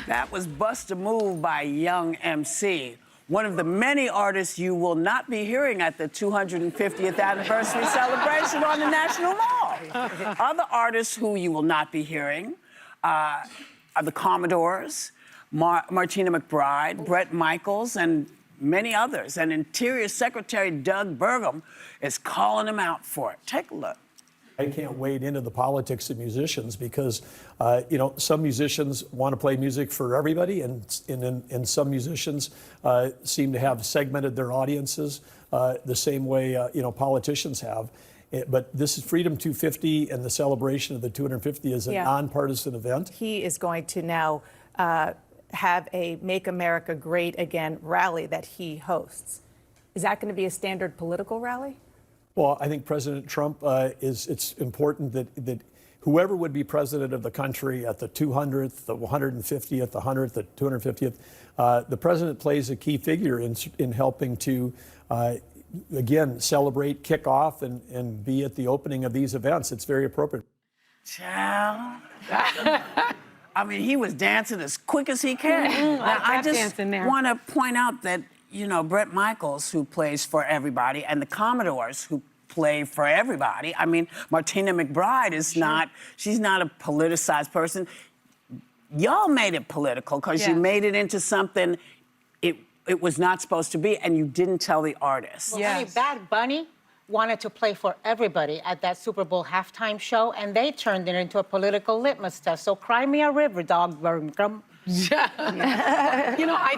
That was Bust a Move by Young MC, one of the many artists you will not be hearing at the 250th anniversary celebration on the National Mall. Other artists who you will not be hearing are the Commodores, Martina McBride, Bret Michaels, and many others. And Interior Secretary Doug Burgum is calling them out for it. Take a look. I can't wade into the politics of musicians because, some musicians want to play music for everybody, and some musicians seem to have segmented their audiences the same way, politicians have. But this is Freedom 250, and the celebration of the 250 is a nonpartisan event. He is going to now have a Make America Great Again rally that he hosts. Is that going to be a standard political rally? Well, I think President Trump it's important that whoever would be president of the country at the 200th, the 150th, the 100th, the 250th, the president plays a key figure in helping to, again, celebrate, kick off, and be at the opening of these events. It's very appropriate. Child. I mean, he was dancing as quick as he can. I just want to point out that Bret Michaels, who plays for everybody, and the Commodores, who play for everybody. I mean, Martina McBride is she's not a politicized person. Y'all made it political because you made it into something it was not supposed to be, and you didn't tell the artist. Well, honey, Bad Bunny wanted to play for everybody at that Super Bowl halftime show, and they turned it into a political litmus test. So cry me a river, dog. I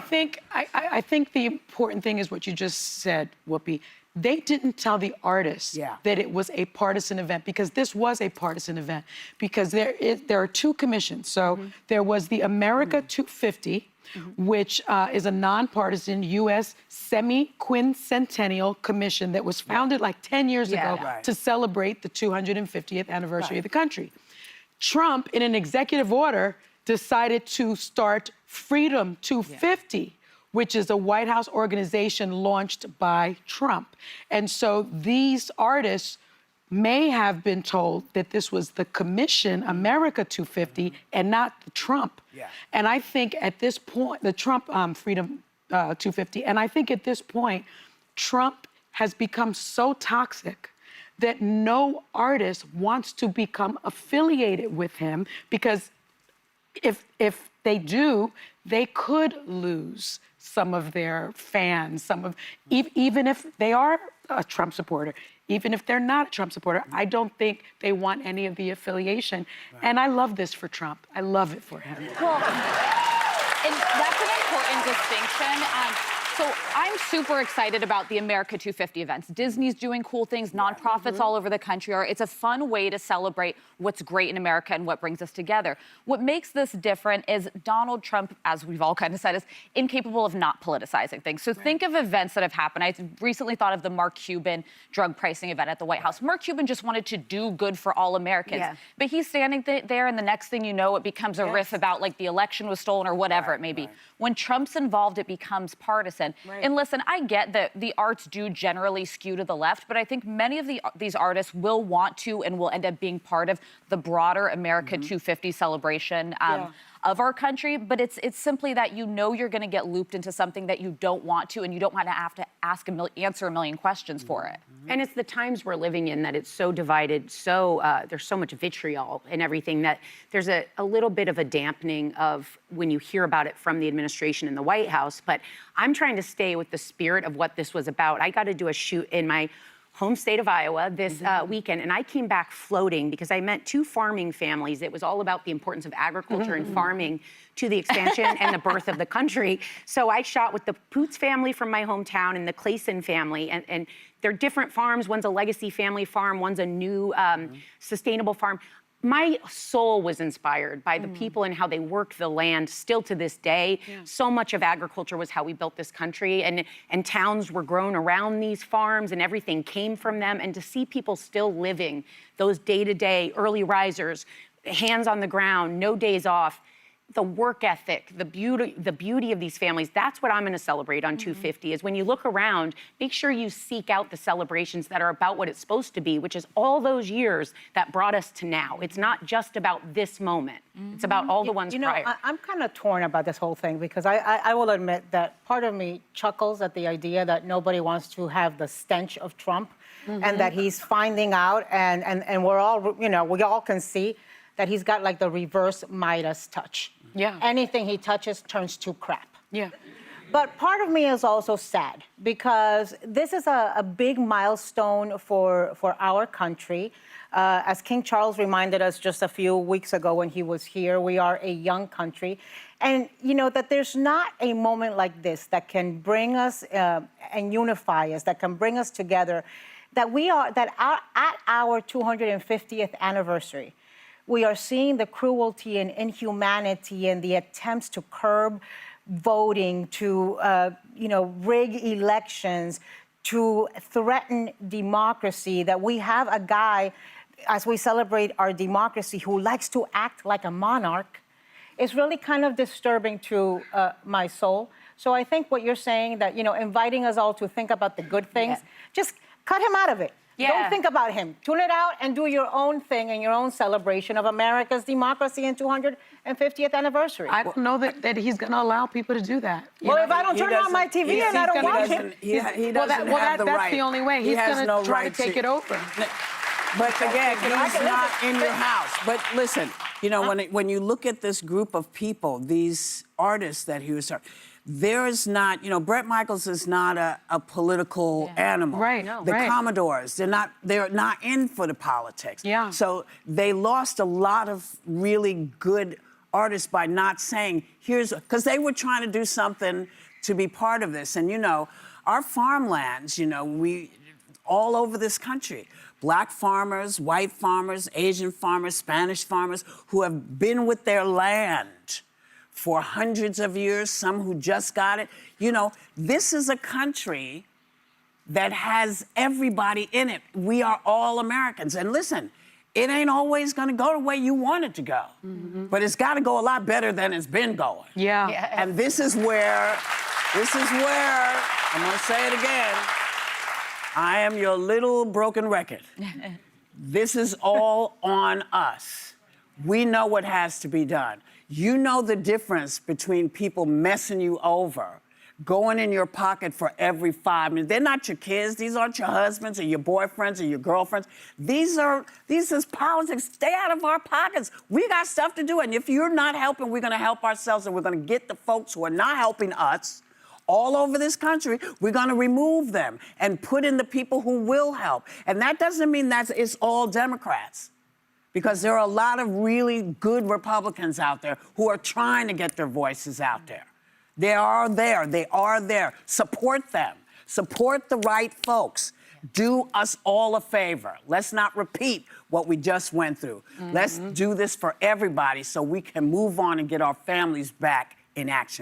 think the important thing is what you just said, Whoopi. They didn't tell the artists that it was a partisan event, because this was a partisan event, because there are two commissions. So there was the America 250, which is a nonpartisan U.S. semi-quincentennial commission that was founded like 10 years ago to celebrate the 250th anniversary of the country. Trump, in an executive order, decided to start Freedom 250, which is a White House organization launched by Trump. And so these artists may have been told that this was the commission, America 250, and not the Trump. And I think at this point, the Trump Freedom 250, and I think at this point, Trump has become so toxic that no artist wants to become affiliated with him, because if they do, they could lose some of their fans, even if they are a Trump supporter, even if they're not a Trump supporter. I don't think they want any of the affiliation. And I love this for Trump. I love it for him. Well, and that's an important distinction. So I'm super excited about the America 250 events. Disney's doing cool things, nonprofits all over the country are. It's a fun way to celebrate what's great in America and what brings us together. What makes this different is Donald Trump, as we've all kind of said, is incapable of not politicizing things. So think of events that have happened. I recently thought of the Mark Cuban drug pricing event at the White House. Mark Cuban just wanted to do good for all Americans. But he's standing there, and the next thing you know, it becomes a riff about like the election was stolen or whatever it may be. When Trump's involved, it becomes partisan. And listen, I get that the arts do generally skew to the left, but I think many of these artists will want to and will end up being part of the broader America 250 celebration of our country. But it's simply that you're going to get looped into something that you don't want to, and you don't want to have to answer a million questions for it. And it's the times we're living in that it's so divided, there's so much vitriol and everything, that there's a little bit of a dampening of when you hear about it from the administration in the White House. But I'm trying to stay with the spirit of what this was about. I got to do a shoot in my home state of Iowa this weekend, and I came back floating because I met two farming families. It was all about the importance of agriculture and farming to the expansion and the birth of the country. So I shot with the Poots family from my hometown and the Clayson family, and they're different farms. One's a legacy family farm, one's a new sustainable farm. My soul was inspired by the people and how they worked the land still to this day. So much of agriculture was how we built this country, and towns were grown around these farms and everything came from them. And to see people still living those day-to-day early risers, hands on the ground, no days off, the work ethic, the beauty of these families. That's what I'm going to celebrate on 250 is when you look around, make sure you seek out the celebrations that are about what it's supposed to be, which is all those years that brought us to now. It's not just about this moment. It's about all the ones prior. I'm kind of torn about this whole thing because I will admit that part of me chuckles at the idea that nobody wants to have the stench of Trump and that he's finding out and we're all, we all can see that he's got like the reverse Midas touch. Yeah. Anything he touches turns to crap. Yeah. But part of me is also sad because this is a big milestone for our country. As King Charles reminded us just a few weeks ago when he was here, we are a young country. And that there's not a moment like this that can bring us and unify us, that can bring us together, at our 250th anniversary, we are seeing the cruelty and inhumanity and the attempts to curb voting, to rig elections, to threaten democracy, that we have a guy, as we celebrate our democracy, who likes to act like a monarch, is really kind of disturbing to my soul. So I think what you're saying, that, inviting us all to think about the good things, just cut him out of it. Yeah. Don't think about him. Tune it out and do your own thing and your own celebration of America's democracy and 250th anniversary. I don't know that he's going to allow people to do that. Well, if I don't turn on my TV and I don't watch it, he doesn't have the right. That's the only way. He's going to try to take it over. But again, he's not in your house. But listen, when you look at this group of people, these artists that he was, there is not, Bret Michaels is not a political animal. Right, no, the right. Commodores, they're not in for the politics. Yeah. So they lost a lot of really good artists by not saying, because they were trying to do something to be part of this. And, our farmlands, we all over this country, Black farmers, white farmers, Asian farmers, Spanish farmers, who have been with their land for hundreds of years, some who just got it. This is a country that has everybody in it. We are all Americans. And listen, it ain't always gonna go the way you want it to go. But it's gotta go a lot better than it's been going. Yeah. And this is where, I'm gonna say it again, I am your little broken record. This is all on us. We know what has to be done. You know the difference between people messing you over, going in your pocket for every 5 minutes. They're not your kids. These aren't your husbands or your boyfriends or your girlfriends. This is politics. Stay out of our pockets. We got stuff to do. And if you're not helping, we're going to help ourselves, and we're going to get the folks who are not helping us all over this country. We're going to remove them and put in the people who will help. And that doesn't mean that it's all Democrats, because there are a lot of really good Republicans out there who are trying to get their voices out there. They are there. Support them. Support the right folks. Do us all a favor. Let's not repeat what we just went through. Let's do this for everybody so we can move on and get our families back in action.